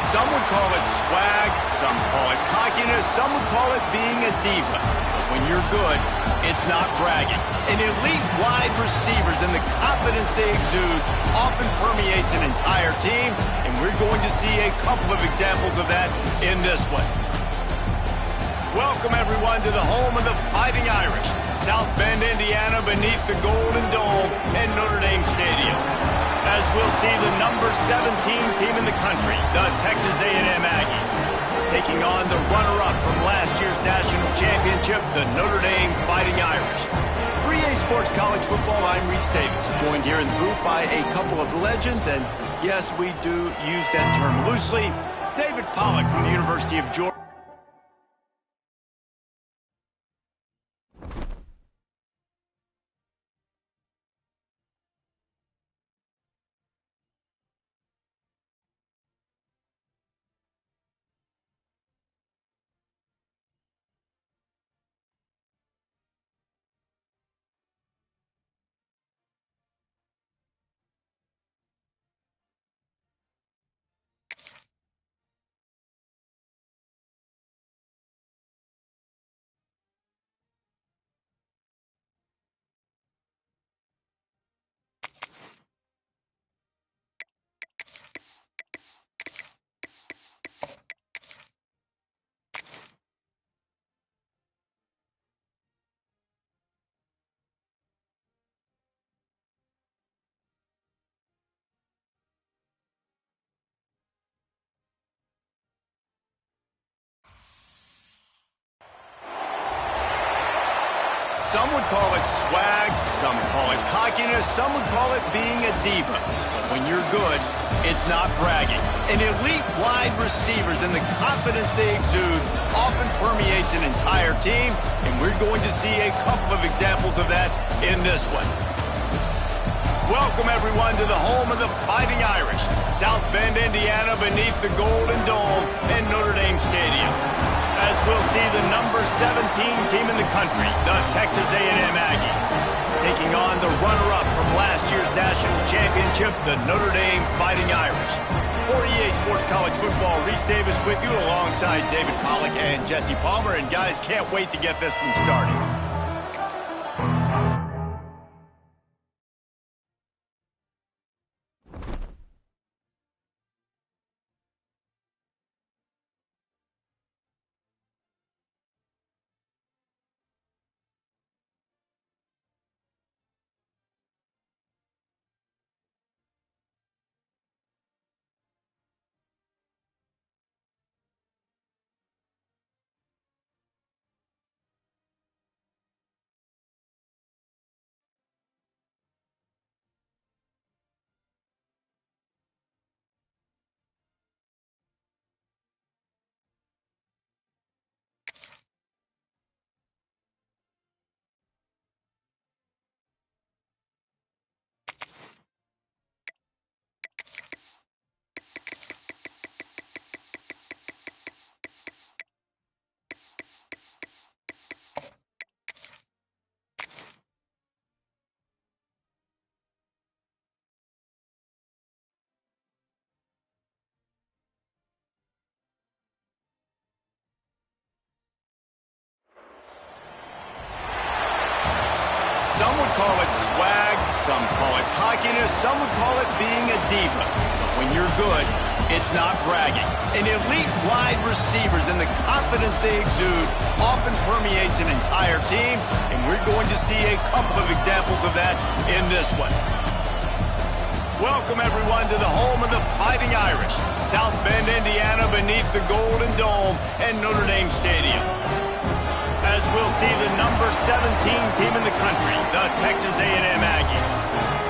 Some would call it swag, some call it cockiness, some would call it being a diva. But when you're good, it's not bragging. And elite wide receivers and the confidence they exude often permeates an entire team, and we're going to see a couple of examples of that in this one. Welcome, everyone, to the home of the Fighting Irish, South Bend, Indiana, beneath the Golden Dome and Notre Dame Stadium. As we'll see the number 17 team in the country, the Texas A&M Aggies, taking on the runner-up from last year's national championship, the Notre Dame Fighting Irish. For EA Sports College Football, I'm Reese Davis, joined here in the booth by a couple of legends, and yes, we do use that term loosely. David Pollack from the University of Georgia. Some would call it swag, some call it cockiness, some would call it being a diva. But when you're good, it's not bragging. And elite wide receivers and the confidence they exude often permeates an entire team, and we're going to see a couple of examples of that in this one. Welcome, everyone, to the home of the Fighting Irish, South Bend, Indiana, beneath the Golden Dome and Notre Dame Stadium. As we'll see the number 17 team in the country, the Texas A&M Aggies, taking on the runner-up from last year's national championship, the Notre Dame Fighting Irish. For EA Sports College Football, Reese Davis with you alongside David Pollack and Jesse Palmer. And guys, can't wait to get this one started. Some would call it swag, some call it cockiness, some would call it being a diva. But when you're good, it's not bragging. And elite wide receivers and the confidence they exude often permeates an entire team, and we're going to see a couple of examples of that in this one. Welcome, everyone, to the home of the Fighting Irish, South Bend, Indiana, beneath the Golden Dome and Notre Dame Stadium. As we'll see the number 17 team in the country, the Texas A&M Aggies,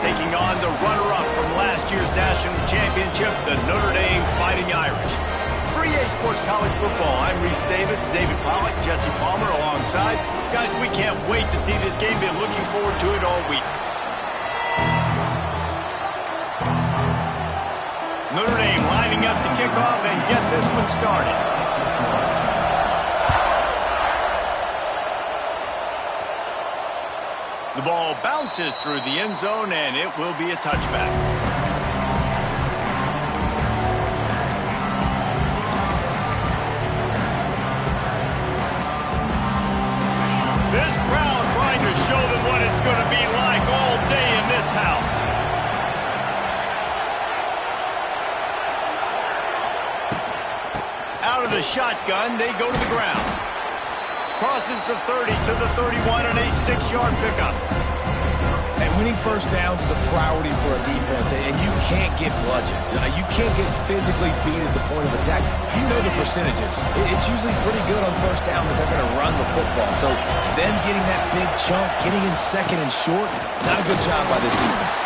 taking on the runner-up from last year's national championship, the Notre Dame Fighting Irish. For EA Sports College Football, I'm Reese Davis, David Pollack, Jesse Palmer alongside. Guys, we can't wait to see this game. Been looking forward to it all week. Notre Dame lining up to kick off and get this one started. The ball bounces through the end zone, and it will be a touchback. like all day in this house. Out of the shotgun, they go to the ground. Crosses the 30 to the 31 and a 6-yard pickup. And winning first downs is a priority for a defense, and you can't get bludgeoned. You can't get physically beat at the point of attack. You know the percentages. It's usually pretty good on first down that they're going to run the football. So them getting that big chunk, getting in second and short, not a good job by this defense.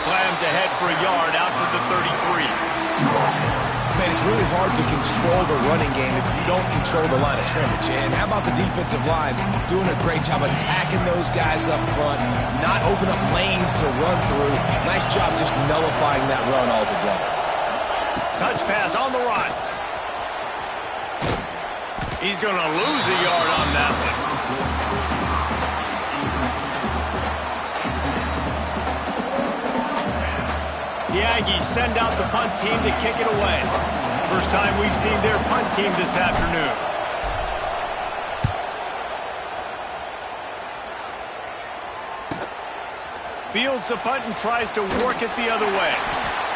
Slams ahead for a yard out to the 33. Man, it's really hard to control the running game if you don't control the line of scrimmage. And how about the defensive line doing a great job attacking those guys up front, not open up lanes to run through. Nice job just nullifying that run altogether. Touch pass on the run. He's going to lose a yard on that one. The Aggies send out the punt team to kick it away. First time we've seen their punt team this afternoon. Fields the punt and tries to work it the other way.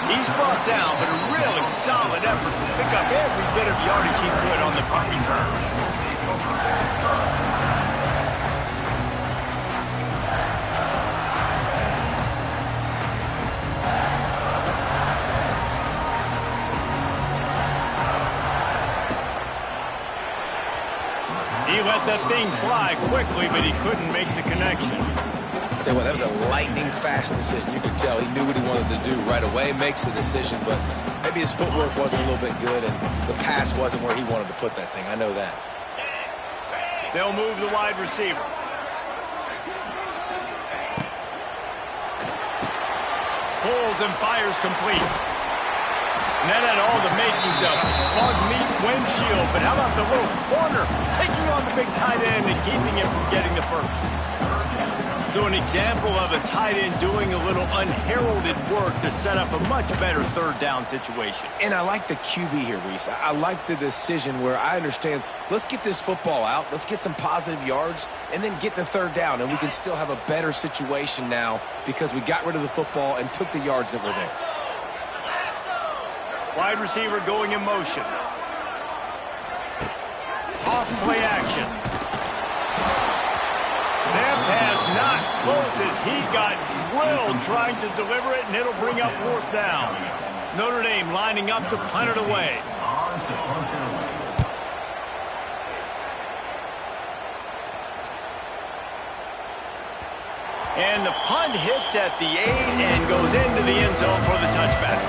He's brought down, but a really solid effort to pick up every bit of yardage he could on the punt return. He let that thing fly quickly, but he couldn't make the connection. Tell you what, that was a lightning-fast decision. You could tell he knew what he wanted to do right away, makes the decision, but maybe his footwork wasn't a little bit good, and the pass wasn't where he wanted to put that thing. I know that. They'll move the wide receiver. Pulls and fires complete. And that had all the makings of bug meat windshield, but how about the little corner taking on the big tight end and keeping him from getting the first? So an example of a tight end doing a little unheralded work to set up a much better third down situation. And I like the QB here, Reese. I like the decision where I understand, let's get this football out, let's get some positive yards, and then get to third down, and we can still have a better situation now because we got rid of the football and took the yards that were there. Wide receiver going in motion. Off play action. That pass not close as he got drilled trying to deliver it, and it'll bring up fourth down. Notre Dame lining up to punt it away. And the punt hits at the 8 and goes into the end zone for the touchback.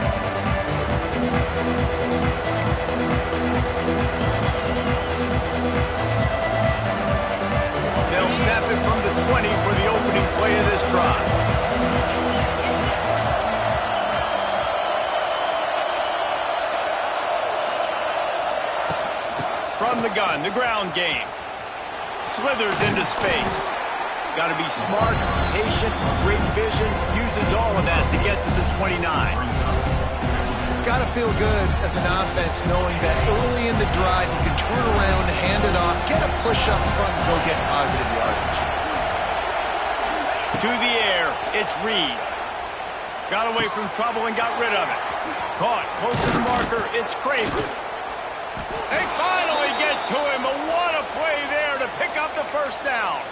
They'll snap it from the 20 for the opening play of this drive. From the gun, the ground game. Slithers into space. Got to be smart, patient, great vision. Uses all of that to get to the 29. It's got to feel good as an offense knowing that early in the drive you can turn around, hand it off, get a push up front, and go get positive yardage. To the air, it's Reed. Got away from trouble and got rid of it. Caught, close to the marker, it's Craven. They finally get to him, but what a play there to pick up the first down.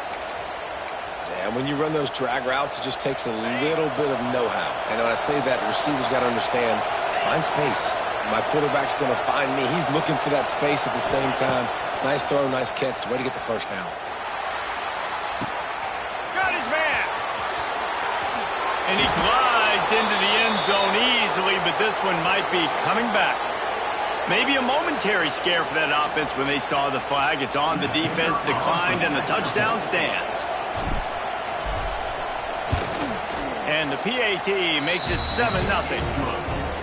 And when you run those drag routes, it just takes a little bit of know-how. And when I say that, the receivers got to understand, find space. My quarterback's going to find me. He's looking for that space at the same time. Nice throw, nice catch. Way to get the first down. Got his man. And he glides into the end zone easily, but this one might be coming back. Maybe a momentary scare for that offense when they saw the flag. It's on, the defense declined, and the touchdown stands. And the PAT makes it 7-0.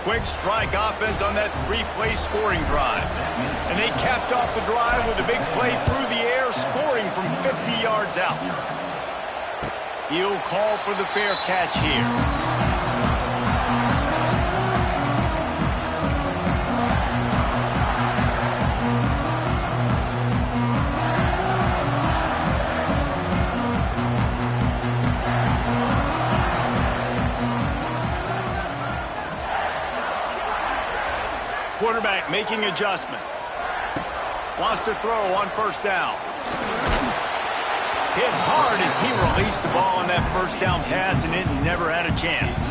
Quick strike offense on that 3-play scoring drive. And they capped off the drive with a big play through the air, scoring from 50 yards out. He'll call for the fair catch here. Quarterback making adjustments. Wants to throw on first down. Hit hard as he released the ball on that first down pass, and it never had a chance.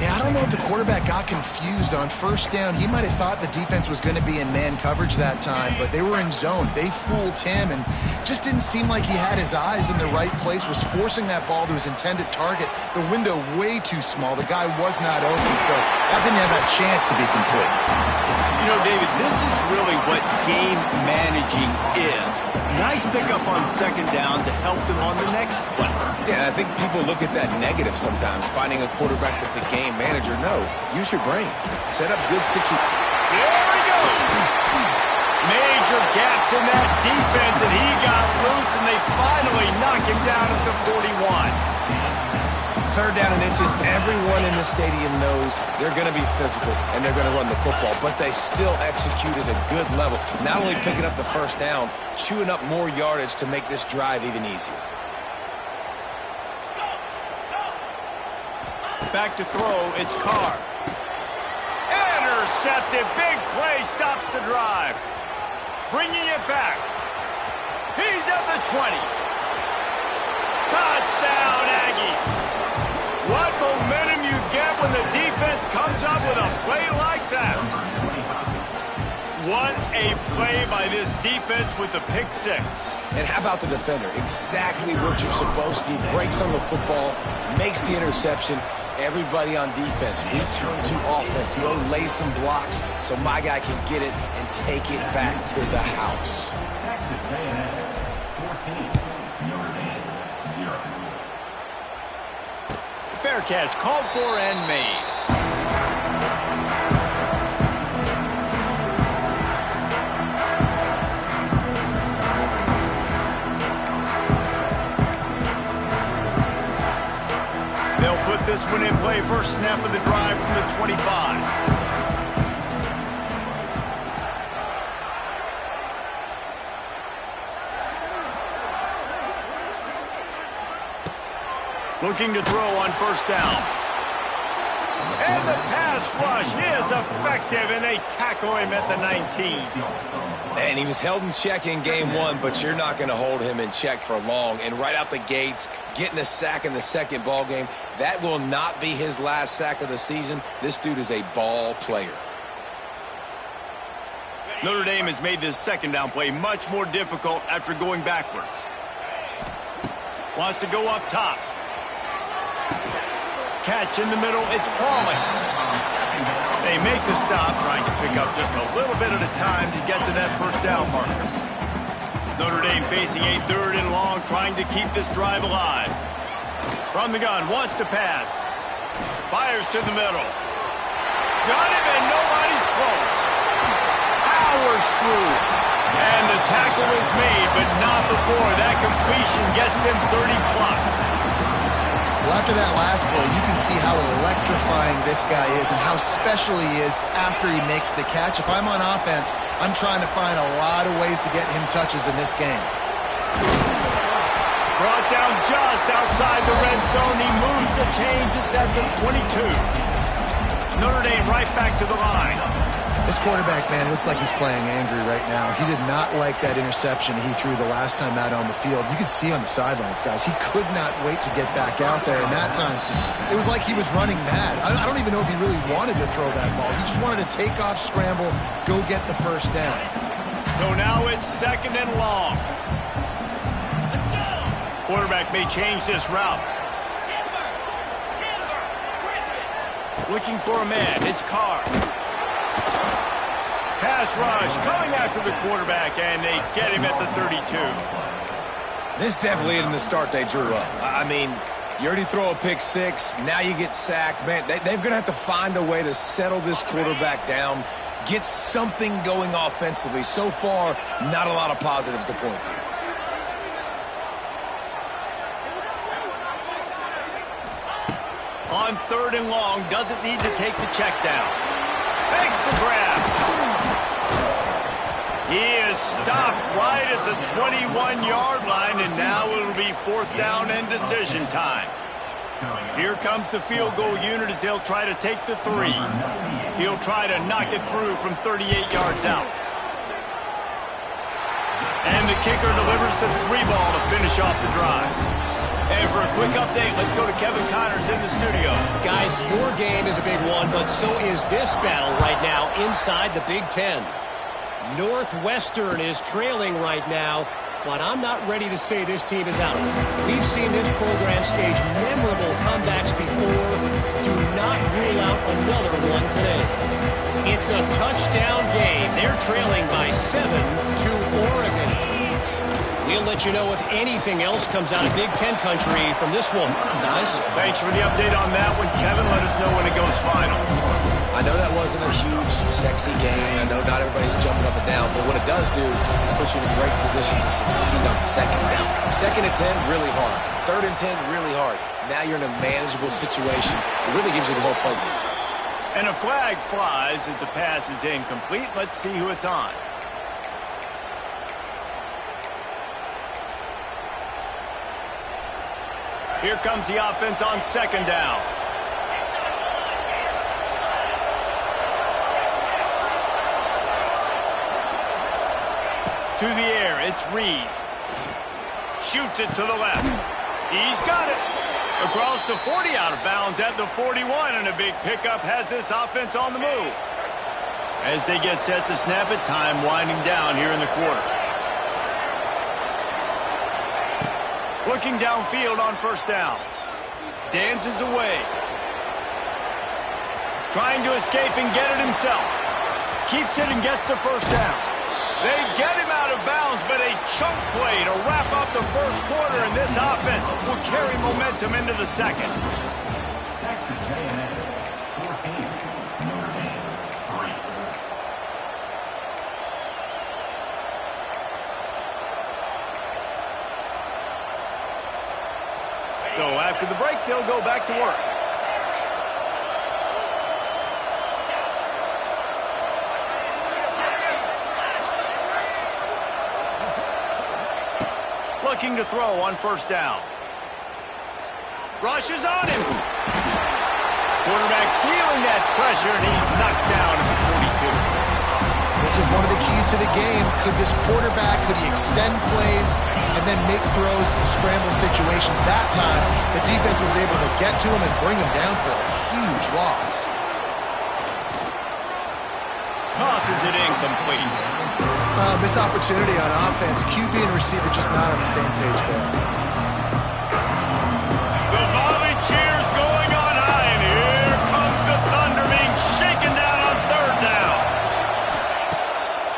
Yeah, I don't know if the quarterback got confused on first down. He might have thought the defense was going to be in man coverage that time, but they were in zone. They fooled him and just didn't seem like he had his eyes in the right place, was forcing that ball to his intended target. The window way too small. The guy was not open, so that didn't have that chance to be complete. You know, David, this is really what game managing is. Nice pickup on second down to help them on the next play. Yeah, I think people look at that negative sometimes, finding a quarterback that's a game manager. No, use your brain. Set up good situations. There he goes. Major gaps in that defense, and he got loose, and they finally knock him down at the 41. Third down and inches, everyone in the stadium knows they're going to be physical and they're going to run the football, but they still execute at a good level. Not only picking up the first down, chewing up more yardage to make this drive even easier. Back to throw, it's Carr. Intercepted, big play, stops the drive. Bringing it back. He's at the 20. Touchdown, Aggies. What momentum you get when the defense comes up with a play like that. What a play by this defense with the pick six. And how about the defender? Exactly what you're supposed to. Breaks on the football, makes the interception. Everybody on defense, we turn to offense. Go lay some blocks so my guy can get it and take it back to the house. Texas A&M 14, Notre Dame 0. Fair catch, called for and made. They'll put this one in play, first snap of the drive from the 25. Looking to throw on first down. And the pass rush is effective, and they tackle him at the 19. And he was held in check in game one, but you're not going to hold him in check for long. And right out the gates, getting a sack in the second ball game, that will not be his last sack of the season. This dude is a ball player. Notre Dame has made this second down play much more difficult after going backwards. Wants to go up top. Catch in the middle, it's Pauling. They make the stop, trying to pick up just a little bit at a time to get to that first down marker. Notre Dame facing a third and long, trying to keep this drive alive. From the gun, wants to pass. Fires to the middle. Got him, and nobody's close. Powers through. And the tackle is made, but not before that completion gets them 30+. Well, after that last play, you can see how electrifying this guy is and how special he is after he makes the catch. If I'm on offense, I'm trying to find a lot of ways to get him touches in this game. Brought down just outside the red zone. He moves the chains. It's at the 22. Notre Dame right back to the line. This quarterback, man, looks like he's playing angry right now. He did not like that interception he threw the last time out on the field. You could see on the sidelines, guys, he could not wait to get back out there. And that time, it was like he was running mad. I don't even know if he really wanted to throw that ball. He just wanted to take off, scramble, go get the first down. So now it's second and long. Quarterback may change this route. Looking for a man. It's Carr. Pass rush coming after the quarterback, and they get him at the 32. This definitely isn't the start they drew up. I mean, you already throw a pick six, now you get sacked. Man, they're going to have to find a way to settle this quarterback down, get something going offensively. So far, not a lot of positives to point to. On third and long, doesn't need to take the check down. Makes the grab. He is stopped right at the 21-yard line, and now it'll be fourth down and decision time. Here comes the field goal unit as they'll try to take the 3. He'll try to knock it through from 38 yards out. And the kicker delivers the 3 ball to finish off the drive. And for a quick update, let's go to Kevin Connors in the studio. Guys, your game is a big one, but so is this battle right now inside the Big Ten. Northwestern is trailing right now, but I'm not ready to say this team is out. We've seen this program stage memorable comebacks before. Do not rule out another one today. It's a touchdown game. They're trailing by 7 to Oregon. We'll let you know if anything else comes out of Big Ten country from this one, guys. Thanks for the update on that one, Kevin. Let us know when it goes final. I know that wasn't a huge, sexy game. I know not everybody's jumping up and down, but what it does do is put you in a great position to succeed on 2nd down. 2nd and 10, really hard. 3rd and 10, really hard. Now you're in a manageable situation. It really gives you the whole playbook. And a flag flies as the pass is incomplete. Let's see who it's on. Here comes the offense on 2nd down. To the air, it's Reed. Shoots it to the left. He's got it. Across the 40, out of bounds at the 41, and a big pickup has this offense on the move. As they get set to snap it, time winding down here in the quarter. Looking downfield on 1st down. Dances away. Trying to escape and get it himself. Keeps it and gets the 1st down. They get him out of bounds, but a chunk play to wrap up the 1st quarter, and this offense will carry momentum into the 2nd. Texas A&M 14, Notre Dame 3. So after the break, they'll go back to work. Looking to throw on 1st down. Rushes on him. Quarterback feeling that pressure, and he's knocked down at the 42. This was one of the keys to the game. Could this quarterback, could he extend plays and then make throws in scramble situations? That time, the defense was able to get to him and bring him down for a huge loss. Tosses it incomplete. Missed opportunity on offense. QB and receiver just not on the same page there. The volley cheers going on high, and here comes the Thunder being shaken down on 3rd down.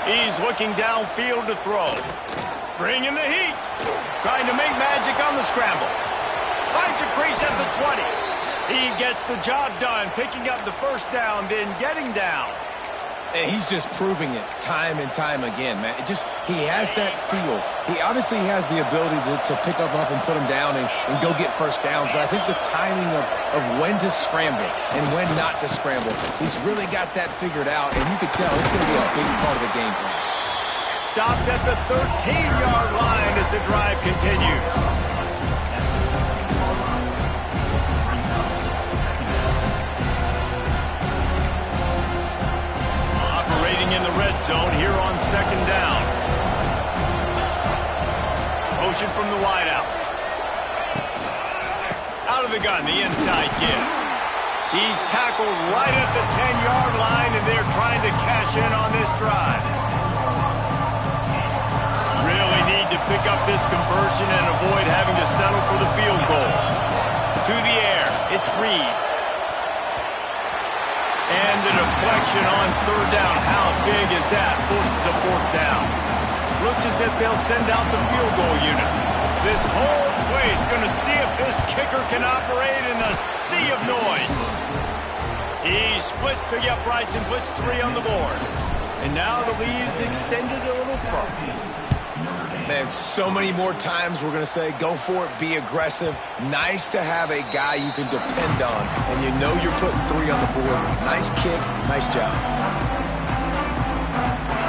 He's looking downfield to throw. Bringing the heat. Trying to make magic on the scramble. Finds a crease at the 20. He gets the job done, picking up the 1st down, then getting down. And he's just proving it time and time again, man. He has that feel. He obviously has the ability to pick up and put him down and go get 1st downs, but I think the timing of when to scramble and when not to scramble, he's really got that figured out, and you can tell it's going to be a big part of the game plan. Stopped at the 13-yard line as the drive continues. In the red zone here on 2nd down. Motion from the wideout. Out of the gun, the inside give. He's tackled right at the 10-yard line, and they're trying to cash in on this drive. Really need to pick up this conversion and avoid having to settle for the field goal. To the air, it's Reed. And the deflection on 3rd down. How big is that? Forces a 4th down. Looks as if they'll send out the field goal unit. This whole place going to see if this kicker can operate in a sea of noise. He splits the uprights and puts 3 on the board. And now the lead's extended a little further. Man, so many more times we're going to say, go for it, be aggressive. Nice to have a guy you can depend on, and you know you're putting 3 on the board. Nice kick, nice job.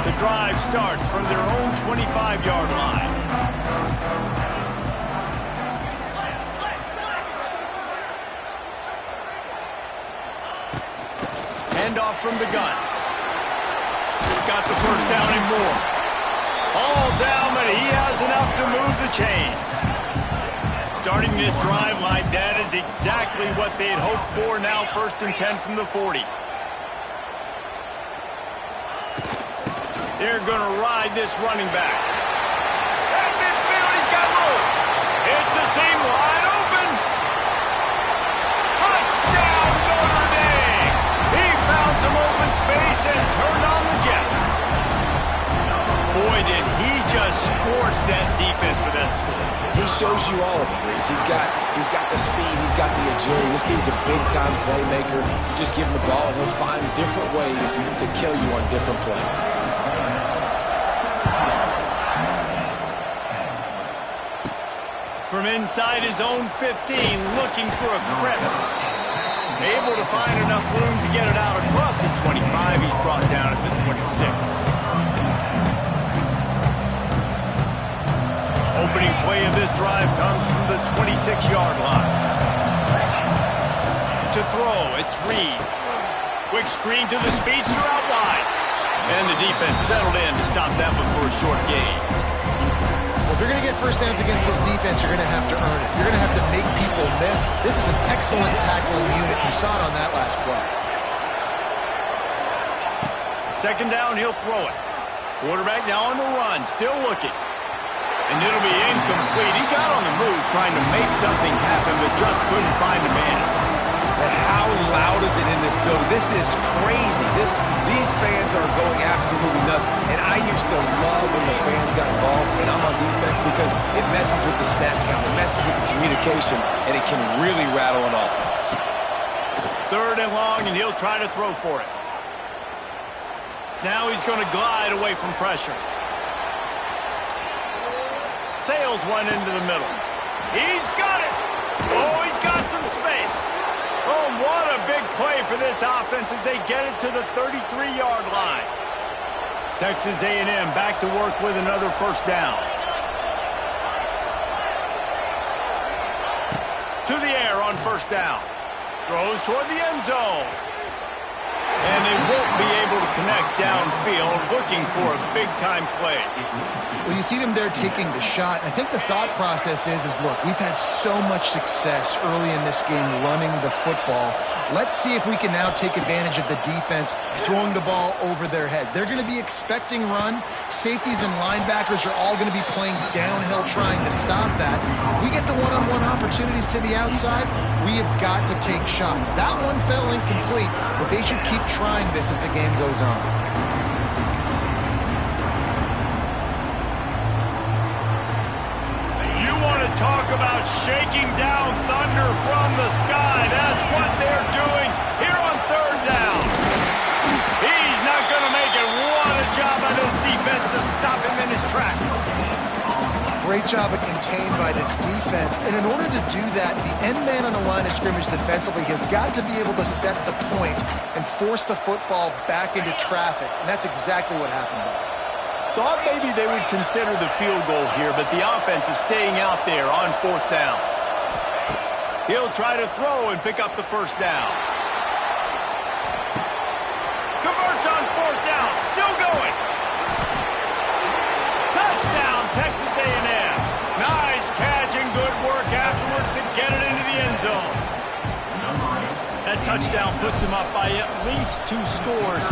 The drive starts from their own 25-yard line. Handoff from the gun. Got the first down and more. All down, but he has enough to move the chains. Starting this drive like that is exactly what they had hoped for. Now 1st and 10 from the 40. They're going to ride this running back. At midfield, he's got room. It's a seam wide open. Touchdown, Notre Dame. He found some open space and turned on the Jets. Boy, did he just scorch that defense with that score. He shows you all of it, Reese. He's got the speed, he's got the agility. This dude's a big-time playmaker. Just give him the ball, and he'll find different ways to kill you on different plays. From inside his own 15, looking for a crevice. Able to find enough room to get it out across the 25. He's brought down at the 26. Opening play of this drive comes from the 26-yard line. To throw, it's Reed. Quick screen to the speedster out wide. And the defense settled in to stop that one for a short gain. Well, if you're going to get first downs against this defense, you're going to have to earn it. You're going to have to make people miss. This is an excellent tackling unit. You saw it on that last play. 2nd down, he'll throw it. Quarterback now on the run, still looking. And it'll be incomplete. He got on the move trying to make something happen, but just couldn't find a man. And how loud is it in this building? This is crazy. These fans are going absolutely nuts. And I used to love when the fans got involved, and I'm on defense, because it messes with the snap count, it messes with the communication, and it can really rattle an offense. 3rd and long, and he'll try to throw for it. Now he's going to glide away from pressure. Sails one into the middle. He's got it. Oh, he's got some space. Oh, what a big play for this offense as they get it to the 33-yard line. Texas A&M back to work with another first down. To the air on first down. Throws toward the end zone. And they won't be able to connect downfield, looking for a big-time play. Well, you see them there taking the shot. I think the thought process is look, we've had so much success early in this game running the football. Let's see if we can now take advantage of the defense throwing the ball over their heads. They're going to be expecting run. Safeties and linebackers are all going to be playing downhill trying to stop that. If we get the one-on-one opportunities to the outside, we have got to take shots. That one fell incomplete, but they should keep trying this as the game goes on. You want to talk about shaking down thunder from the sky. That's what they're doing here on 3rd down. He's not going to make it. What a job by this defense to stop him in his tracks. Great job of contained by this defense. And in order to do that, the end man on the line of scrimmage defensively has got to be able to set the point and force the football back into traffic. And that's exactly what happened there. Thought maybe they would consider the field goal here, but the offense is staying out there on 4th down. He'll try to throw and pick up the first down. Converts on 4th down. Still going. Touchdown, Texas A&M. Nice catch and good work afterwards to get it into the end zone. That touchdown puts them up by at least 2 scores.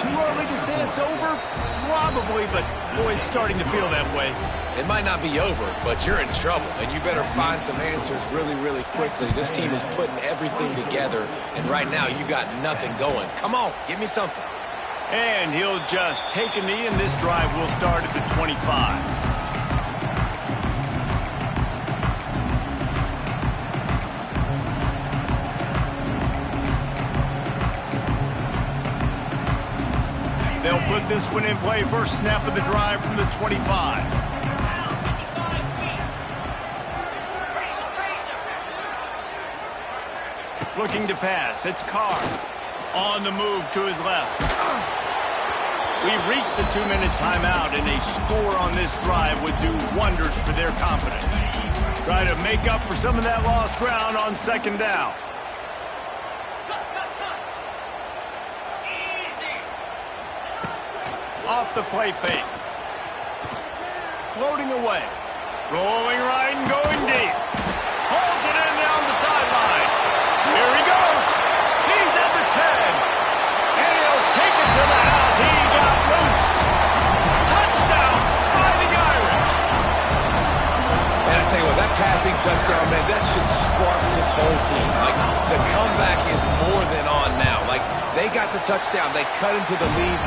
Too early to say it's over? Probably, but boy, it's starting to feel that way. It might not be over, but you're in trouble, and you better find some answers really, really quickly. This team is putting everything together, and right now you got nothing going. Come on, give me something. And he'll just take a knee, and this drive will start at the 25. They'll put this one in play. First snap of the drive from the 25. Looking to pass. It's Carr. On the move to his left. We've reached the 2-minute timeout, and a score on this drive would do wonders for their confidence. Try to make up for some of that lost ground on 2nd down. Off the play fake. Floating away. Rolling right and going deep. Pulls it in down the sideline. Here he goes. He's at the 10. And he'll take it to the house. He got loose. Touchdown, Fighting Irish. And I tell you what, that passing touchdown, man, that should spark this whole team. Like, the comeback is more than on now. Like, they got the touchdown. They cut into the lead.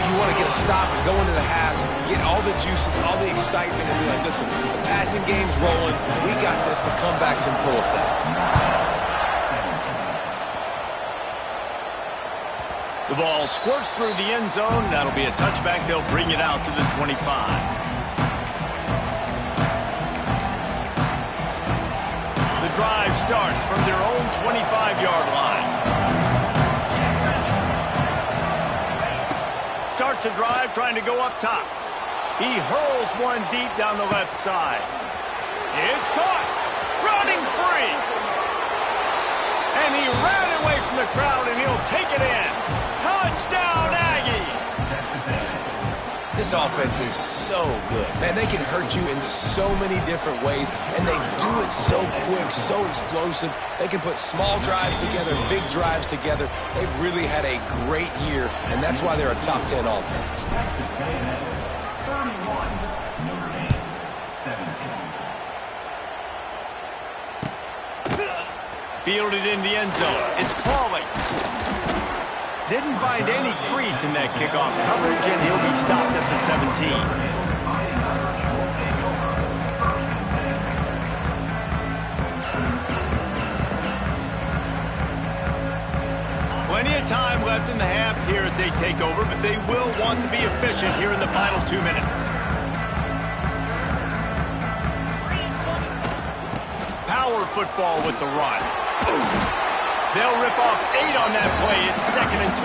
You want to get a stop and go into the half, get all the juices, all the excitement, and be like, listen, the passing game's rolling. We got this. The comeback's in full effect. The ball squirts through the end zone. That'll be a touchback. They'll bring it out to the 25. The drive starts from their own 25-yard line. Starts a drive trying to go up top. He hurls one deep down the left side. It's caught. Running free. And he ran away from the crowd, and he'll take it in. Touchdown, Aggies. This offense is so good. Man, they can hurt you in so many different ways, and they do it so quick, so explosive. They can put small drives together, big drives together. They've really had a great year, and that's why they're a top 10 offense. 31, Notre Dame, 17. Fielded in the end zone. It's Crawley. Didn't find any crease in that kickoff coverage, and he'll be stopped at the 17. Plenty of time left in the half here as they take over, but they will want to be efficient here in the final 2 minutes. Power football with the run. They'll rip off 8 on that play. It's 2nd and 2.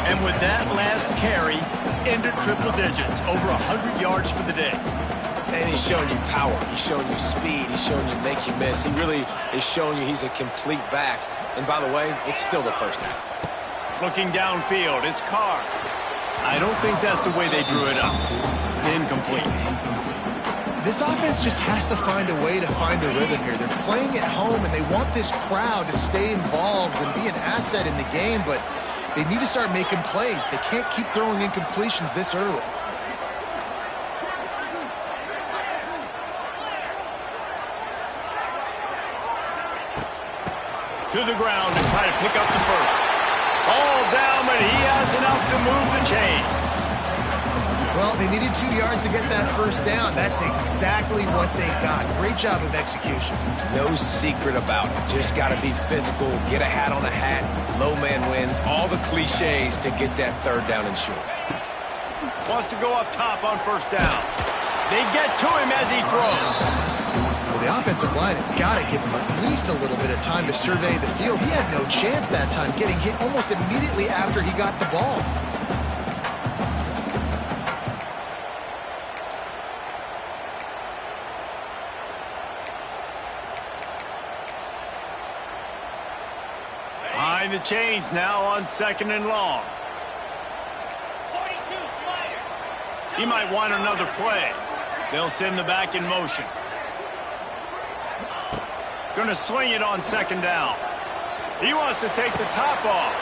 And with that last carry into triple digits, over 100 yards for the day. And he's showing you power. He's showing you speed. He's showing you make you miss. He really is showing you he's a complete back. And by the way, it's still the first half. Looking downfield, it's Carr. I don't think that's the way they drew it up. Incomplete. This offense just has to find a way to find a rhythm here. They're playing at home, and they want this crowd to stay involved and be an asset in the game, but they need to start making plays. They can't keep throwing incompletions this early. To the ground to try to pick up the first. All down, but he has enough to move the chains. Well, they needed 2 yards to get that first down. That's exactly what they got. Great job of execution. No secret about it. Just got to be physical, get a hat on a hat, low man wins, all the cliches to get that 3rd down and short. Wants to go up top on first down. They get to him as he throws. Well, the offensive line has got to give him at least a little bit of time to survey the field. He had no chance that time, getting hit almost immediately after he got the ball. Behind the chains now on 2nd and long. He might want another play. They'll send the back in motion. Going to swing it on 2nd down. He wants to take the top off.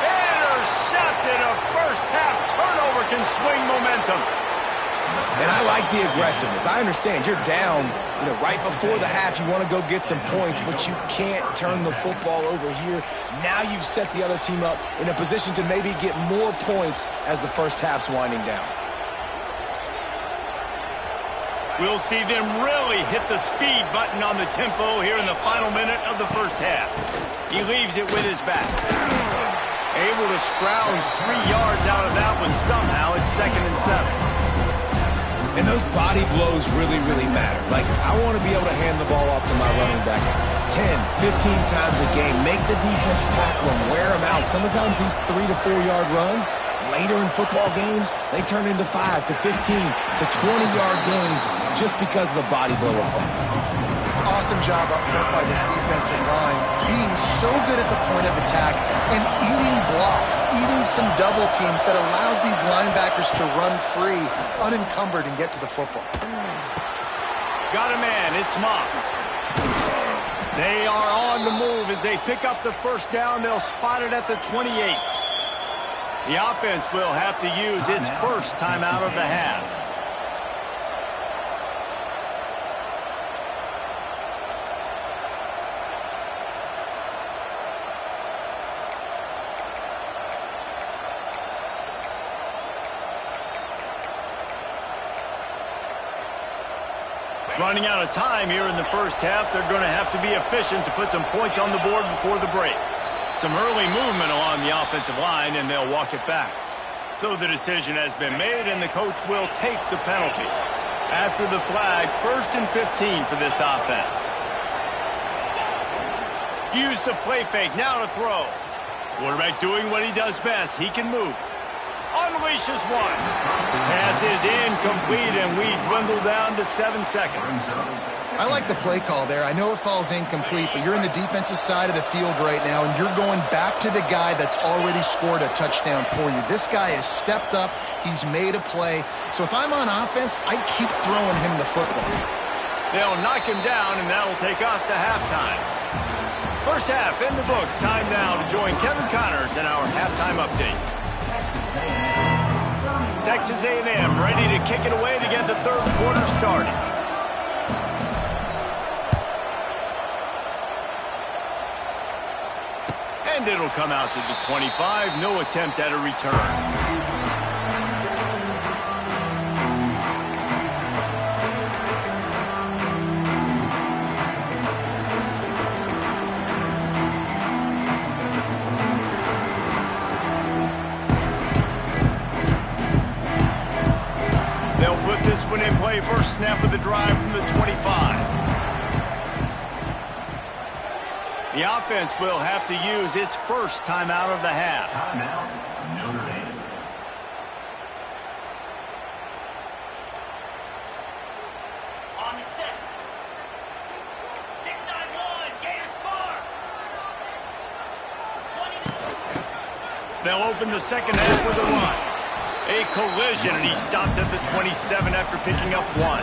Intercepted. A first half turnover can swing momentum. And I like the aggressiveness. I understand you're down, right before the half. You want to go get some points, but you can't turn the football over here. Now you've set the other team up in a position to maybe get more points as the first half's winding down. We'll see them really hit the speed button on the tempo here in the final minute of the first half. He leaves it with his back. Able to scrounge 3 yards out of that one somehow. It's 2nd and 7. And those body blows really, really matter. Like, I want to be able to hand the ball off to my running back 10, 15 times a game. Make the defense tackle them, wear them out. Sometimes these 3 to 4 yard runs, later in football games, they turn into 5 to 15 to 20 yard gains just because of the body blow effect. awesome job up front by this defensive line, being so good at the point of attack and eating blocks, eating some double teams that allows these linebackers to run free, unencumbered, and get to the football. Got a man, it's Moss. They are on the move as they pick up the first down. They'll spot it at the 28. The offense will have to use its first timeout of the half. Running out of time here in the first half. They're going to have to be efficient to put some points on the board before the break. Some early movement along the offensive line, and they'll walk it back. So the decision has been made, and the coach will take the penalty. After the flag, 1st and 15 for this offense. Use the play fake, now to throw. Quarterback doing what he does best. He can move. Unleashes one. Pass is incomplete, and we dwindle down to 7 seconds. I like the play call there. I know it falls incomplete, but you're in the defensive side of the field right now, and you're going back to the guy that's already scored a touchdown for you. This guy has stepped up. He's made a play. So if I'm on offense, I keep throwing him the football. They'll knock him down, and that'll take us to halftime. First half in the books. Time now to join Kevin Connors in our halftime update. Texas A&M ready to kick it away to get the third quarter started. And it'll come out to the 25. No attempt at a return. When in play, first snap of the drive from the 25. The offense will have to use its first timeout of the half. Timeout, Notre Dame. On the set. 6-9-1, Gators score. 29. They'll open the second half with a run. A collision, and he stopped at the 27 after picking up 1.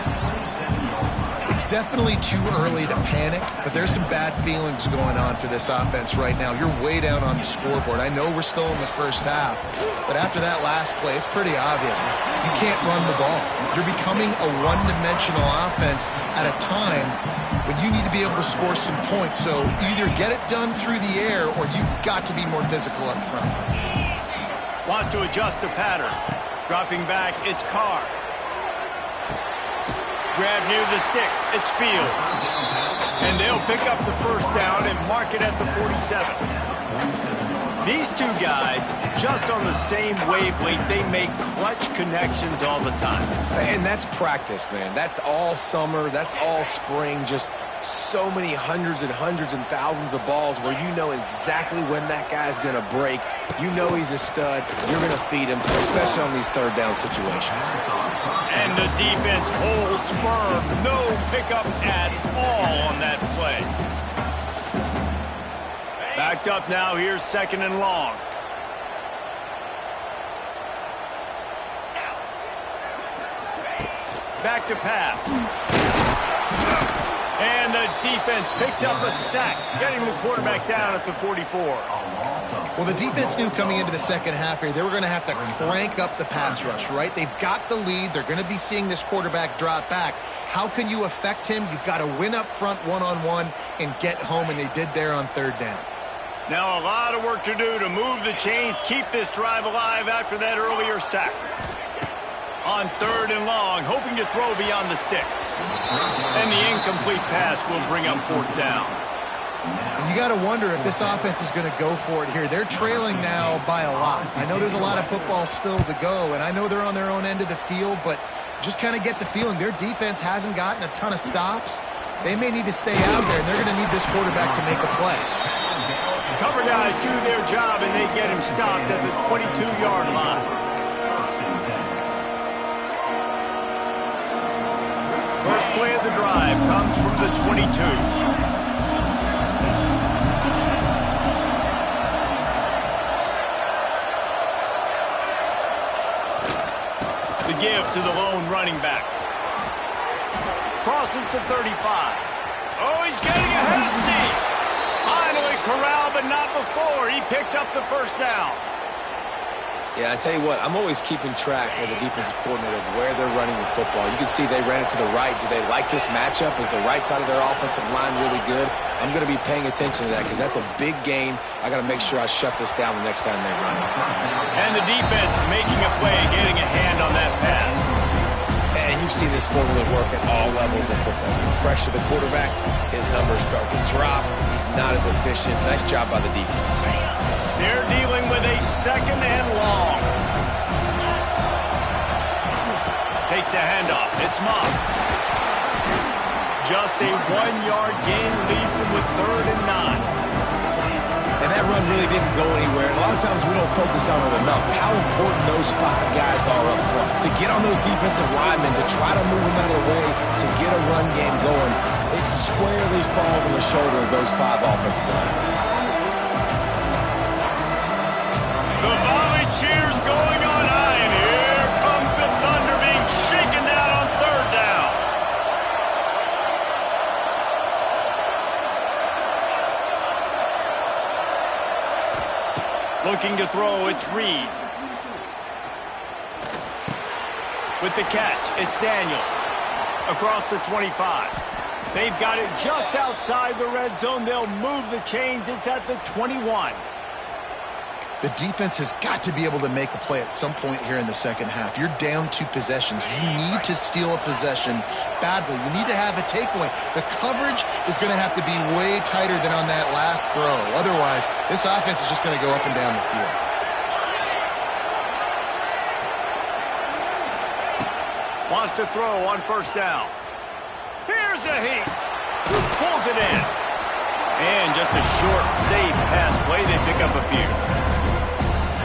It's definitely too early to panic, but there's some bad feelings going on for this offense right now. You're way down on the scoreboard. I know we're still in the first half, but after that last play, it's pretty obvious. You can't run the ball. You're becoming a one-dimensional offense at a time when you need to be able to score some points. So either get it done through the air, or you've got to be more physical up front. Wants to adjust the pattern. Dropping back, it's Carr. Grab near the sticks, it's Fields. And they'll pick up the first down and mark it at the 47. These two guys, just on the same wavelength, they make clutch connections all the time. And that's practice, man. That's all summer. That's all spring. Just so many hundreds and thousands of balls where you know exactly when that guy's going to break. You know he's a stud. You're going to feed him, especially on these third down situations. And the defense holds firm. No pickup at all on that play. Backed up now. Here's 2nd and long. Back to pass. And the defense picks up a sack, getting the quarterback down at the 44. Well, the defense knew coming into the second half here they were going to have to crank up the pass rush, right? They've got the lead. They're going to be seeing this quarterback drop back. How can you affect him? You've got to win up front one-on-one and get home, and they did there on 3rd down. Now a lot of work to do to move the chains, keep this drive alive after that earlier sack. On 3rd and long, hoping to throw beyond the sticks. And the incomplete pass will bring up 4th down. And you got to wonder if this offense is going to go for it here. They're trailing now by a lot. I know there's a lot of football still to go, and I know they're on their own end of the field, but just kind of get the feeling their defense hasn't gotten a ton of stops. They may need to stay out there, and they're going to need this quarterback to make a play. Cover guys do their job, and they get him stopped at the 22-yard line. First play of the drive comes from the 22. The give to the lone running back. Crosses to 35. Oh, he's getting a hasty. Finally corralled, but not before. He picks up the first down. Yeah, I tell you what, I'm always keeping track as a defensive coordinator of where they're running the football. You can see they ran it to the right. Do they like this matchup? Is the right side of their offensive line really good? I'm going to be paying attention to that because that's a big game. I got to make sure I shut this down the next time they run it. And the defense making a play, getting a hand on that pass. And you see this formula work at all levels of football. You pressure the quarterback, his numbers start to drop. He's not as efficient. Nice job by the defense. They're dealing with a second and long. Takes the handoff. It's Moss. Just a 1-yard gain leaves them with 3rd and 9. And that run really didn't go anywhere. A lot of times we don't focus on it enough. How important those 5 guys are up front. To get on those defensive linemen, to try to move them out of the way, to get a run game going, it squarely falls on the shoulder of those 5 offensive linemen. The volley cheers going on high, and here comes the Thunder being shaken down on 3rd down. Looking to throw, it's Reed. With the catch, it's Daniels. Across the 25. They've got it just outside the red zone. They'll move the chains. It's at the 21. The defense has got to be able to make a play at some point here in the second half. You're down 2 possessions. You need to steal a possession badly. You need to have a takeaway. The coverage is going to have to be way tighter than on that last throw. Otherwise, this offense is just going to go up and down the field. Wants to throw on 1st down. Here's a heat. Pulls it in. And just a short, safe pass play. They pick up a few.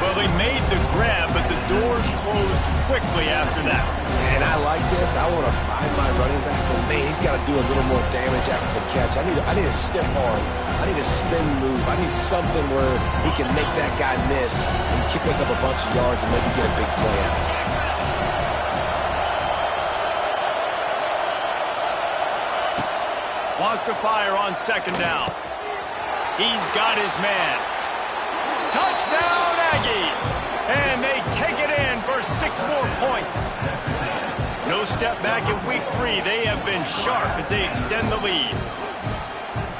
Well, they made the grab, but the doors closed quickly after that. And I like this. I want to find my running back, but man, he's got to do a little more damage after the catch. I need a stiff arm. I need a spin move. I need something where he can make that guy miss and pick up a bunch of yards and maybe get a big play out of it. Wants to fire on 2nd down. He's got his man. Touchdown, Aggies! And they take it in for 6 more points. No step back in week 3. They have been sharp as they extend the lead.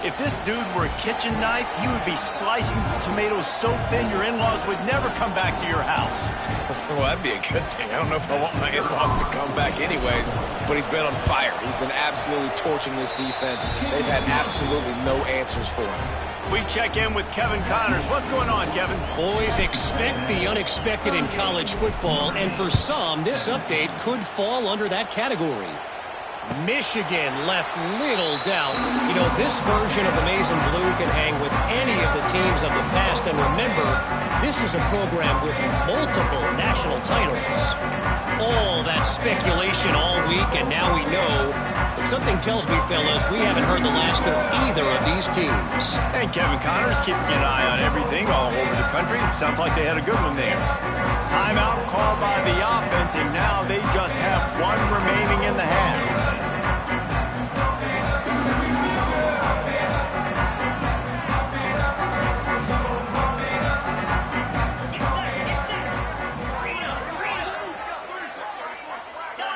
If this dude were a kitchen knife, he would be slicing tomatoes so thin your in-laws would never come back to your house. Well, that'd be a good thing. I don't know if I want my in-laws to come back anyways, but he's been on fire. He's been absolutely torching this defense. They've had absolutely no answers for him. We check in with Kevin Connors. What's going on, Kevin? Boys, expect the unexpected in college football, and for some, this update could fall under that category. Michigan left little doubt. You know, this version of the Maize and Blue can hang with any of the teams of the past. And remember, this is a program with multiple national titles. All that speculation all week, and now we know. But something tells me, fellas, we haven't heard the last of either of these teams. And Kevin Connors keeping an eye on everything all over the country. Sounds like they had a good one there. Timeout called by the offense, and now they just have 1 remaining in the half.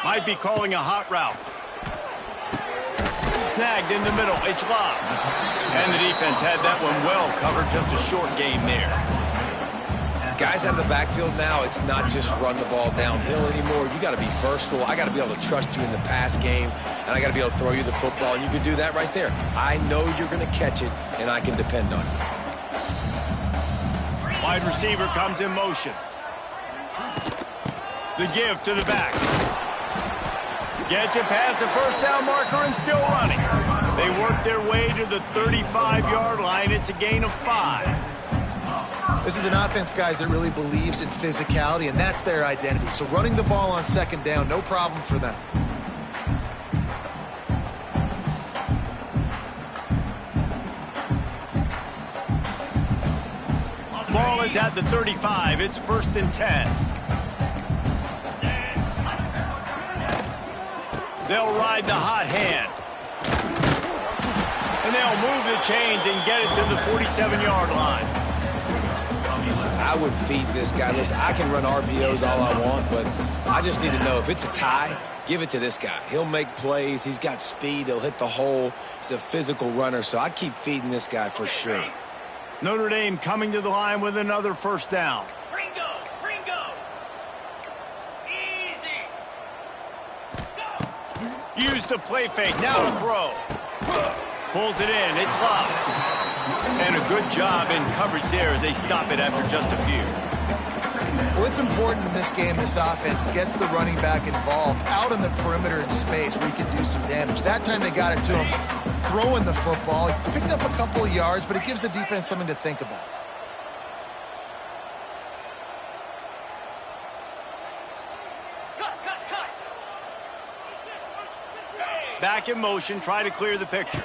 Might be calling a hot route. Snagged in the middle. It's locked. And the defense had that one well covered. Just a short game there. Guys out of the backfield now, it's not just run the ball downhill anymore. You got to be versatile. I got to be able to trust you in the pass game, and I got to be able to throw you the football, and you can do that right there. I know you're going to catch it, and I can depend on you. Wide receiver comes in motion. The give to the back. Gets it past the 1st down marker and still running. They work their way to the 35-yard line. It's a gain of 5. This is an offense, guys, that really believes in physicality, and that's their identity. So running the ball on 2nd down, no problem for them. ball is at the 35. It's 1st and 10. They'll ride the hot hand. And they'll move the chains and get it to the 47-yard line. Listen, I would feed this guy. Listen, I can run RPOs all I want, but I just need to know if it's a tie, give it to this guy. He'll make plays. He's got speed. He'll hit the hole. He's a physical runner, so I keep feeding this guy for sure. Notre Dame coming to the line with another 1st down. Ringo, Ringo. Easy. Go. Use the play fake. Now to throw. Pulls it in. It's Love. And a good job in coverage there as they stop it after just a few. Well, it's important in this game, this offense gets the running back involved out on the perimeter in space where he can do some damage. That time they got it to him throwing the football. He picked up a couple of yards, but it gives the defense something to think about. Cut. Back in motion, try to clear the picture.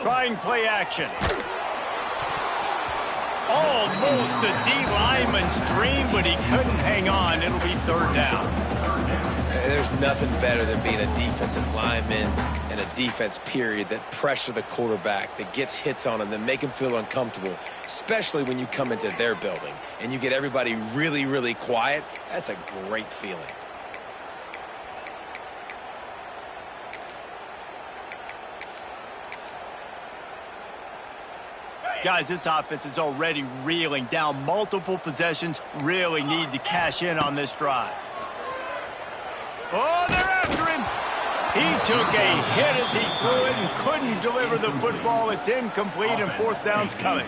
Trying play action. Almost a D lineman's dream, but he couldn't hang on. It'll be 3rd down. There's nothing better than being a defensive lineman and a defense, period, that pressure the quarterback, that gets hits on him, that make him feel uncomfortable, especially when you come into their building and you get everybody really, really quiet. That's a great feeling. Guys, this offense is already reeling down multiple possessions. Really need to cash in on this drive. Oh, they're after him. He took a hit as he threw it and couldn't deliver the football. It's incomplete and 4th down's coming.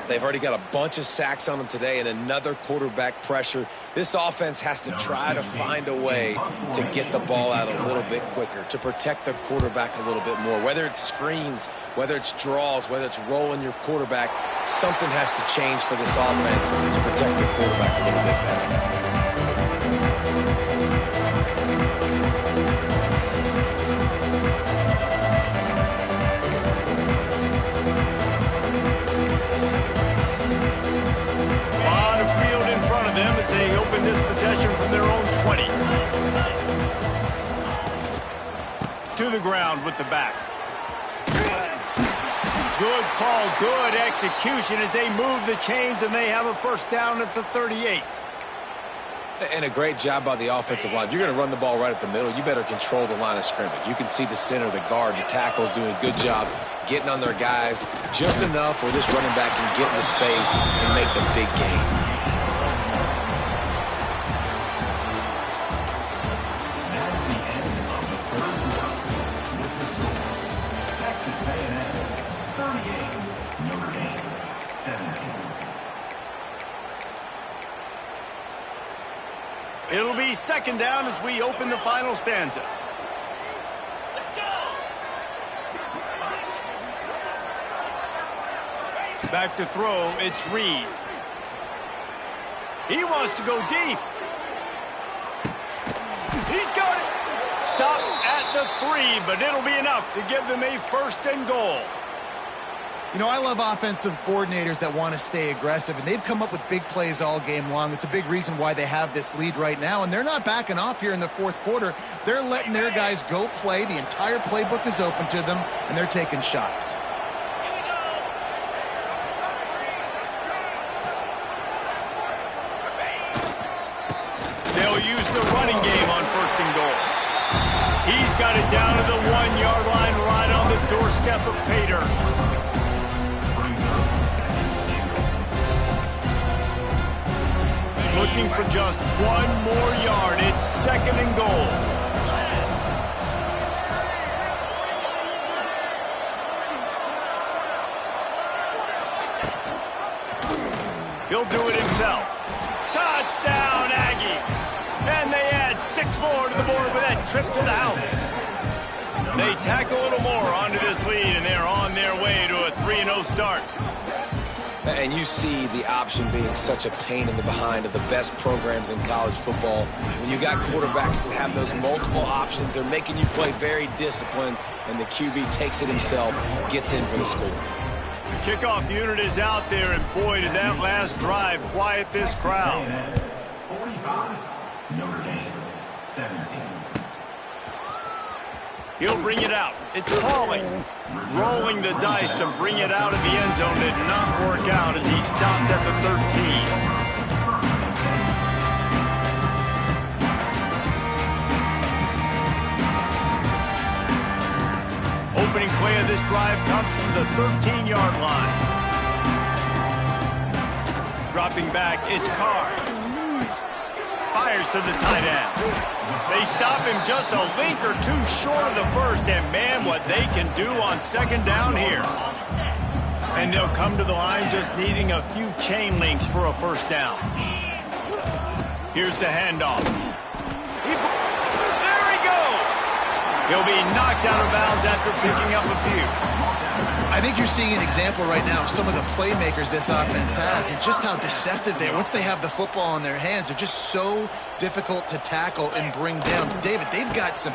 They've already got a bunch of sacks on them today and another quarterback pressure. This offense has to try to find a way to get the ball out a little bit quicker, to protect their quarterback a little bit more. Whether it's screens, whether it's draws, whether it's rolling your quarterback, something has to change for this offense to protect their quarterback a little bit better. They open this possession from their own 20. To the ground with the back. Good call, good execution as they move the chains and they have a 1st down at the 38. And a great job by the offensive line. If you're going to run the ball right at the middle, you better control the line of scrimmage. You can see the center, the guard, the tackles doing a good job getting on their guys just enough where this running back can get into space and make the big game. It'll be 2nd down as we open the final stanza. Let's go. Back to throw, it's Reed. He wants to go deep. He's got it. Stop at the 3, but it'll be enough to give them a 1st and goal. You know, I love offensive coordinators that want to stay aggressive, and they've come up with big plays all game long. It's a big reason why they have this lead right now, and they're not backing off here in the 4th quarter. They're letting their guys go play. The entire playbook is open to them, and they're taking shots. They'll use the running game on 1st and goal. He's got it down to the 1-yard line right on the doorstep of Pater. Looking for just 1 more yard. It's 2nd and goal. He'll do it himself. Touchdown, Aggie. And they add 6 more to the board with that trip to the house. They tack a little more onto this lead, and they're on their way to a 3-0 start. And you see the option being such a pain in the behind of the best programs in college football. When you got quarterbacks that have those multiple options, they're making you play very disciplined, and the QB takes it himself, gets in for the score. Kickoff unit is out there, and boy, did that last drive quiet this crowd. 45. Notre Dame, 17. He'll bring it out. It's falling. Rolling the dice to bring it out of the end zone did not work out as he stopped at the 13. Opening play of this drive comes from the 13-yard line. Dropping back, it's Carr. Fires to the tight end. They stop him just a link or two short of the first, and man, what they can do on second down here. And they'll come to the line just needing a few chain links for a first down. Here's the handoff. There he goes! He'll be knocked out of bounds after picking up a few. I think you're seeing an example right now of some of the playmakers this offense has and just how deceptive they are. Once they have the football in their hands, they're just so difficult to tackle and bring down. David, they've got some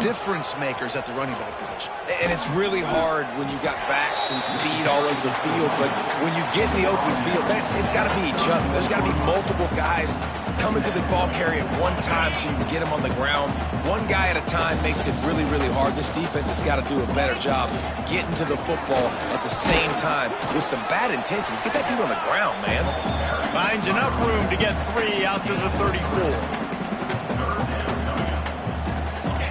difference makers at the running back position. And it's really hard when you got backs and speed all over the field, but when you get in the open field, man, it's got to be each other. There's got to be multiple guys coming to the ball carrier at one time so you can get them on the ground. One guy at a time makes it really, really hard. This defense has got to do a better job getting to the football at the same time with some bad intentions. Get that dude on the ground, man. Finds enough room to get 3 out to the 34.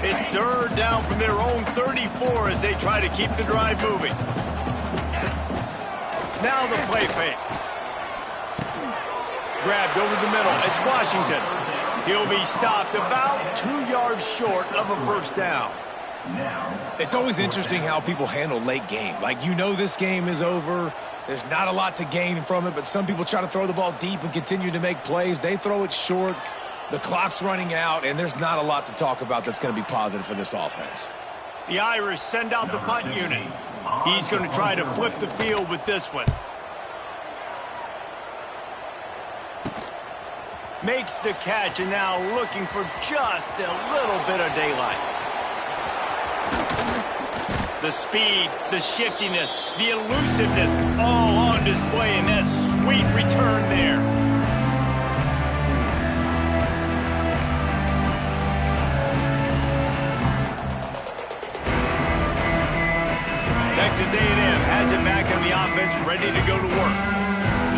It's third down from their own 34 as they try to keep the drive moving. Now the play fake. Grabbed over the middle. It's Washington. He'll be stopped about 2 yards short of a first down. It's always interesting how people handle late game. Like, you know this game is over. There's not a lot to gain from it, but some people try to throw the ball deep and continue to make plays. They throw it short. The clock's running out, and there's not a lot to talk about that's going to be positive for this offense. The Irish send out the punt unit. He's going to try to flip the field with this one. Makes the catch, and now looking for just a little bit of daylight. The speed, the shiftiness, the elusiveness, all on display in that sweet return there. Texas A&M has it back on the offense, ready to go to work.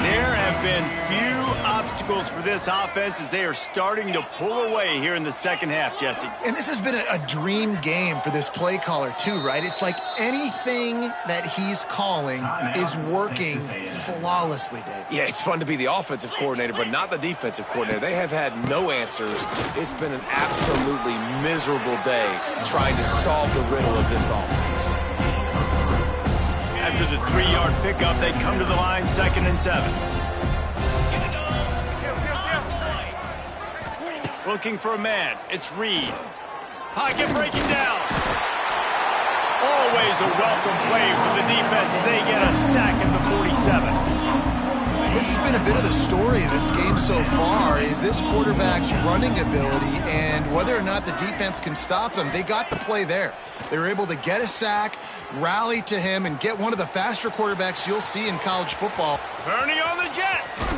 There have been few obstacles for this offense as they are starting to pull away here in the second half, Jesse. And this has been a dream game for this play caller too, right? It's like anything that he's calling is working flawlessly, Dave. Yeah, it's fun to be the offensive coordinator, but not the defensive coordinator. They have had no answers. It's been an absolutely miserable day trying to solve the riddle of this offense. After the 3-yard pickup, they come to the line 2nd and 7. Looking for a man. It's Reed. Pocket breaking down. Always a welcome play for the defense as they get a sack at the 47. This has been a bit of the story of this game so far, is this quarterback's running ability and whether or not the defense can stop them. They got the play there. They were able to get a sack, rally to him, and get one of the faster quarterbacks you'll see in college football. Turning on the Jets.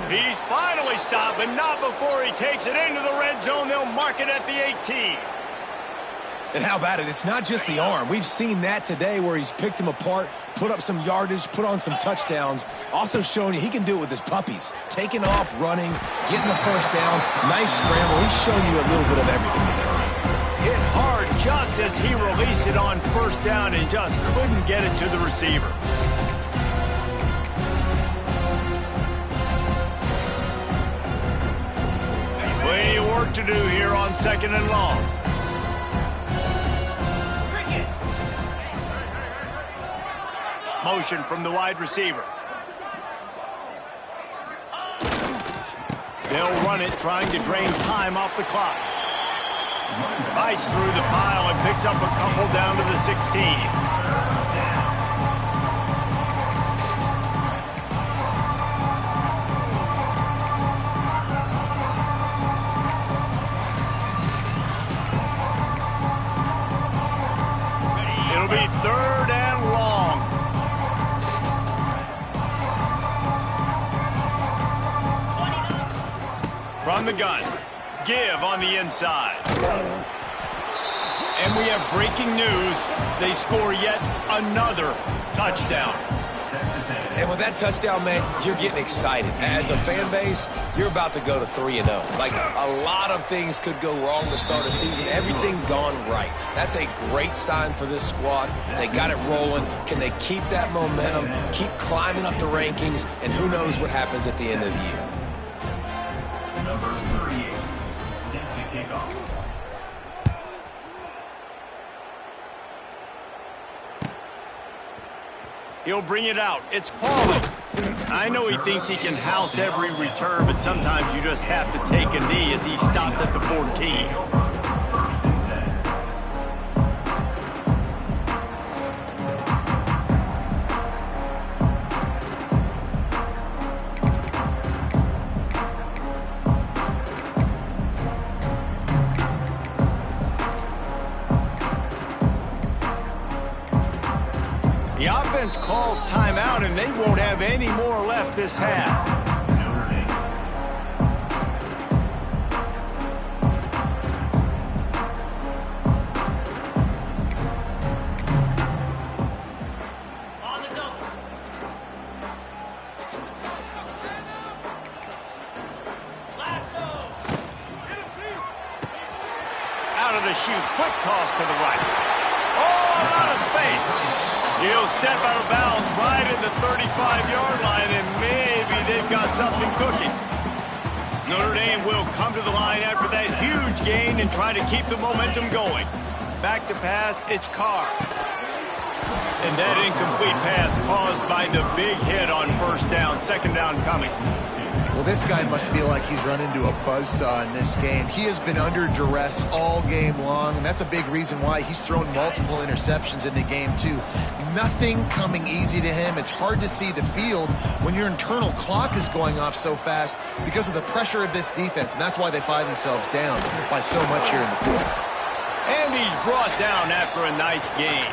He's finally stopped, but not before he takes it into the red zone. They'll mark it at the 18. And how about it? It's not just the arm. We've seen that today where he's picked them apart, put up some yardage, put on some touchdowns. Also showing you he can do it with his puppies. Taking off, running, getting the first down. Nice scramble. He's shown you a little bit of everything today. Hit hard just as he released it on first down and just couldn't get it to the receiver. Plenty of work to do here on 2nd and long. Motion from the wide receiver. They'll run it, trying to drain time off the clock. Fights through the pile and picks up a couple down to the 16. It'll be 3rd and long. from the gun. Give on the inside. And we have breaking news. They score yet another touchdown. And with that touchdown, man, you're getting excited. As a fan base, you're about to go to 3-0. Like, a lot of things could go wrong to start a season. Everything gone right. That's a great sign for this squad. They got it rolling. Can they keep that momentum, keep climbing up the rankings, and who knows what happens at the end of the year. Number 38, set to kick off. He'll bring it out. It's Pauly. I know he thinks he can house every return, but sometimes you just have to take a knee as he stopped at the 14. The offense calls timeout, and they won't have any more left this half. Notre Dame. On the double. Lasso. Out of the chute, quick toss to the right. Oh, out of space. He'll step out of bounds right at the 35-yard line, and maybe they've got something cooking. Notre Dame will come to the line after that huge gain and try to keep the momentum going. Back to pass, it's Carr. And that incomplete pass caused by the big hit on first down, second down coming. Well, this guy must feel like he's run into a buzzsaw in this game. He has been under duress all game long, and that's a big reason why he's thrown multiple interceptions in the game, too. Nothing coming easy to him. It's hard to see the field when your internal clock is going off so fast because of the pressure of this defense, and that's why they find themselves down by so much here in the fourth. And he's brought down after a nice gain.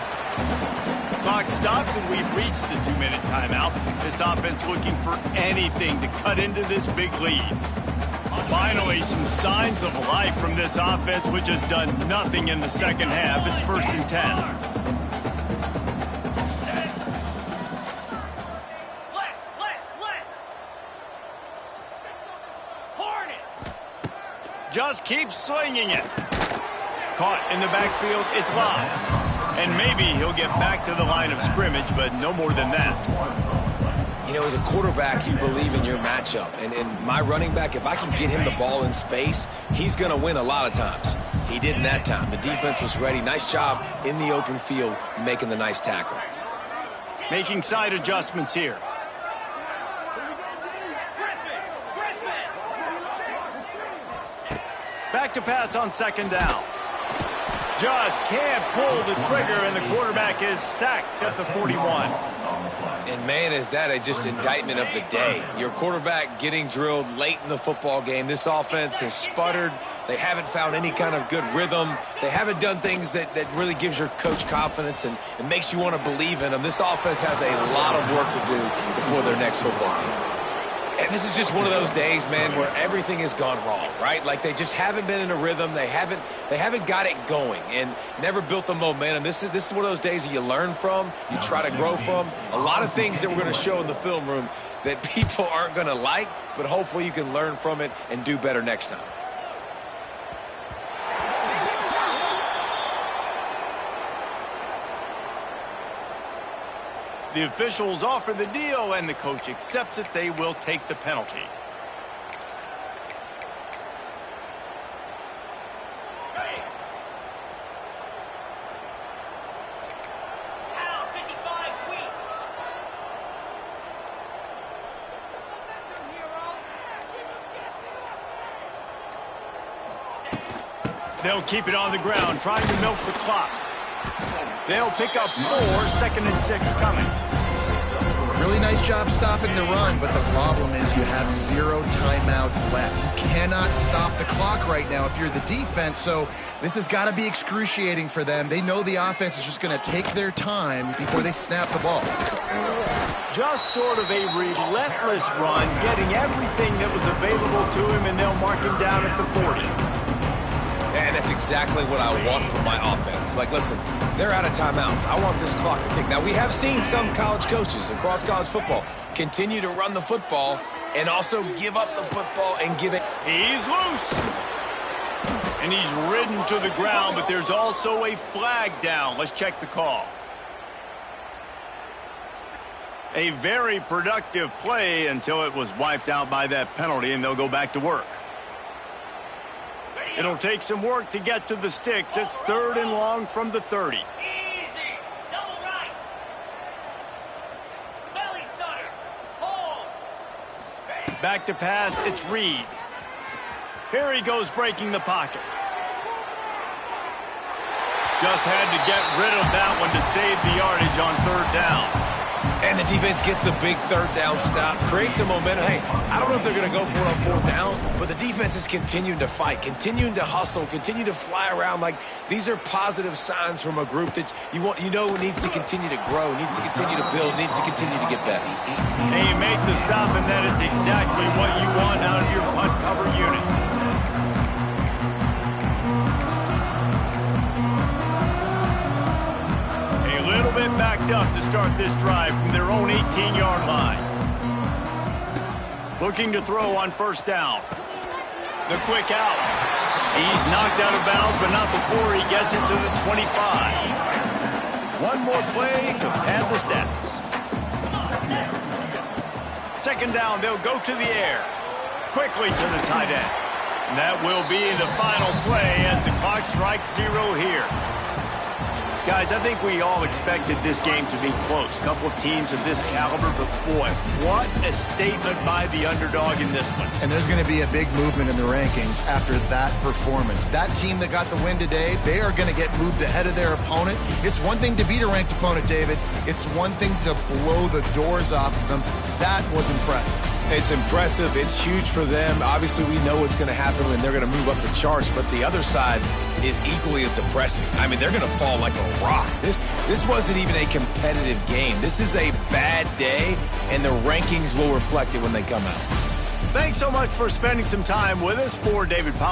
Clock stops, and we've reached the 2-minute timeout. This offense looking for anything to cut into this big lead. Finally, some signs of life from this offense, which has done nothing in the second half. It's 1st and 10. Let's. Hornet. Just keep slinging it. Caught in the backfield, it's Love. And maybe he'll get back to the line of scrimmage, but no more than that. You know, as a quarterback, you believe in your matchup. And my running back, if I can get him the ball in space, he's going to win a lot of times. He didn't that time. The defense was ready. Nice job in the open field making the nice tackle. Making side adjustments here. Back to pass on second down. Just can't pull the trigger, and the quarterback is sacked at the 41. And, man, is that just indictment of the day. Your quarterback getting drilled late in the football game. This offense has sputtered. They haven't found any kind of good rhythm. They haven't done things that really gives your coach confidence and makes you want to believe in them. This offense has a lot of work to do before their next football game. And this is just one of those days, man, where everything has gone wrong, right? Like they just haven't been in a rhythm. They haven't got it going and never built the momentum. This is one of those days that you learn from, you try to grow from. A lot of things that we're going to show in the film room that people aren't going to like, but hopefully you can learn from it and do better next time. The officials offer the deal, and the coach accepts it. They will take the penalty. Hey. Out, 55 feet. They'll keep it on the ground, trying to milk the clock. They'll pick up 4, 2nd and 6 coming. Really nice job stopping the run, but the problem is you have 0 timeouts left. You cannot stop the clock right now if you're the defense, so this has got to be excruciating for them. They know the offense is just going to take their time before they snap the ball. Just sort of a relentless run, getting everything that was available to him, and they'll mark him down at the 40. And that's exactly what I want from my offense. Like, listen, they're out of timeouts. I want this clock to tick. Now, we have seen some college coaches across college football continue to run the football and also give up the football and give it. He's loose. And he's ridden to the ground, but there's also a flag down. Let's check the call. A very productive play until it was wiped out by that penalty, and they'll go back to work. It'll take some work to get to the sticks. It's 3rd and long from the 30. Easy. Double right. Belly stutter. Hold. Back to pass, it's Reed. Here he goes breaking the pocket. Just had to get rid of that one to save the yardage on 3rd down. And the defense gets the big 3rd down stop, creates some momentum. Hey, I don't know if they're going to go for it on 4th down, but the defense is continuing to fight, continuing to hustle, continue to fly around. Like, these are positive signs from a group that you know needs to continue to grow, needs to continue to build, needs to continue to get better. And you make the stop, and that is exactly what you want out of your punt cover unit. A little bit backed up to start this drive from their own 18-yard line. Looking to throw on 1st down. The quick out. He's knocked out of bounds, but not before he gets it to the 25. One more play to pad the stats. 2nd down, they'll go to the air. Quickly to the tight end. And that will be the final play as the clock strikes 0 here. Guys, I think we all expected this game to be close. A couple of teams of this caliber, but boy, what a statement by the underdog in this one. And there's going to be a big movement in the rankings after that performance. That team that got the win today, they are going to get moved ahead of their opponent. It's one thing to beat a ranked opponent, David. It's one thing to blow the doors off of them. That was impressive. It's impressive. It's huge for them. Obviously, we know what's going to happen when they're going to move up the charts, but the other side is equally as depressing. I mean, they're going to fall like a rock. This wasn't even a competitive game. This is a bad day, and the rankings will reflect it when they come out. Thanks so much for spending some time with us. For David Powell.